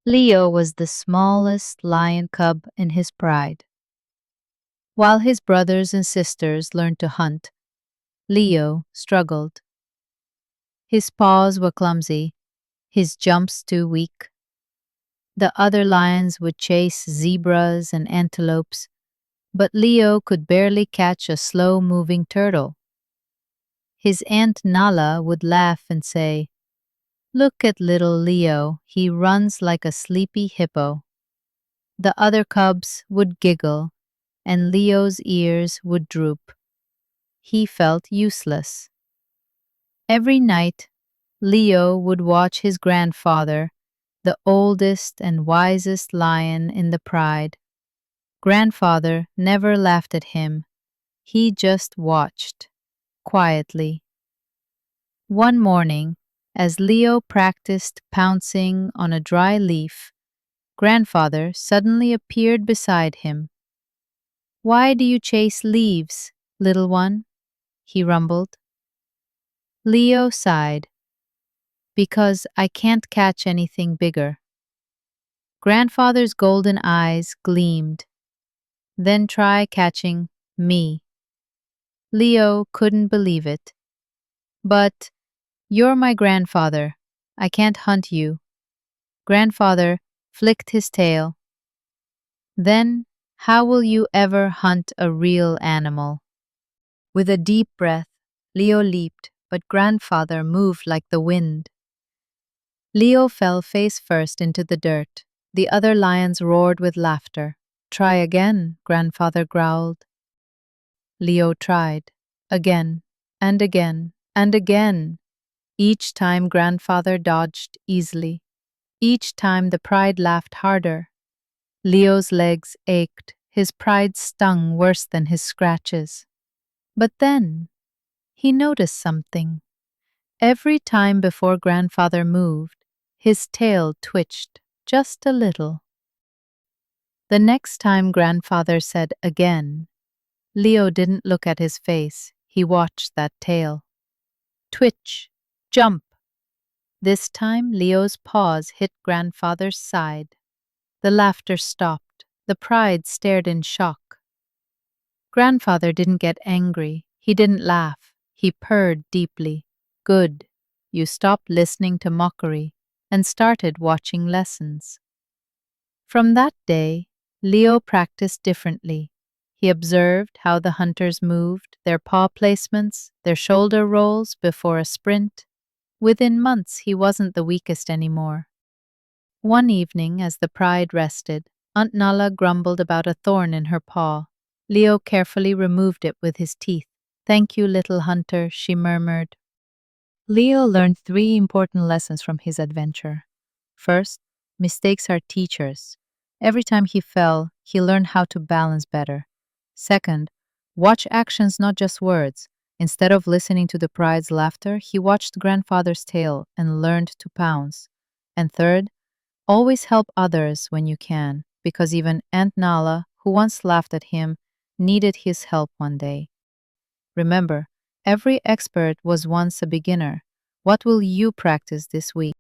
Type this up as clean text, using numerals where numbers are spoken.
Leo was the smallest lion cub in his pride. While his brothers and sisters learned to hunt, Leo struggled. His paws were clumsy, his jumps too weak. The other lions would chase zebras and antelopes, but Leo could barely catch a slow moving turtle. His aunt Nala would laugh and say, "Look at little Leo, he runs like a sleepy hippo." The other cubs would giggle, and Leo's ears would droop. He felt useless. Every night, Leo would watch his grandfather, the oldest and wisest lion in the pride. Grandfather never laughed at him. He just watched, quietly. One morning, as Leo practiced pouncing on a dry leaf, Grandfather suddenly appeared beside him. "Why do you chase leaves, little one?" he rumbled. Leo sighed. "Because I can't catch anything bigger." Grandfather's golden eyes gleamed. "Then try catching me." Leo couldn't believe it. "But you're my grandfather. I can't hunt you." Grandfather flicked his tail. "Then how will you ever hunt a real animal?" With a deep breath, Leo leaped, but Grandfather moved like the wind. Leo fell face first into the dirt. The other lions roared with laughter. "Try again," Grandfather growled. Leo tried. Again, and again, and again. Each time Grandfather dodged easily. Each time the pride laughed harder. Leo's legs ached. His pride stung worse than his scratches. But then, he noticed something. Every time before Grandfather moved, his tail twitched just a little. The next time Grandfather said again, Leo didn't look at his face. He watched that tail. Twitch, jump. This time Leo's paws hit Grandfather's side. The laughter stopped. The pride stared in shock. Grandfather didn't get angry. He didn't laugh. He purred deeply. "Good. You stopped listening to mockery and started watching lessons." From that day, Leo practiced differently. He observed how the hunters moved, their paw placements, their shoulder rolls before a sprint. Within months, he wasn't the weakest anymore. One evening, as the pride rested, Aunt Nala grumbled about a thorn in her paw. Leo carefully removed it with his teeth. "Thank you, little hunter," she murmured. Leo learned 3 important lessons from his adventure. First, mistakes are teachers. Every time he fell, he learned how to balance better. Second, watch actions, not just words. Instead of listening to the pride's laughter, he watched Grandfather's tail and learned to pounce. And third, always help others when you can, because even Aunt Nala, who once laughed at him, needed his help one day. Remember, every expert was once a beginner. What will you practice this week?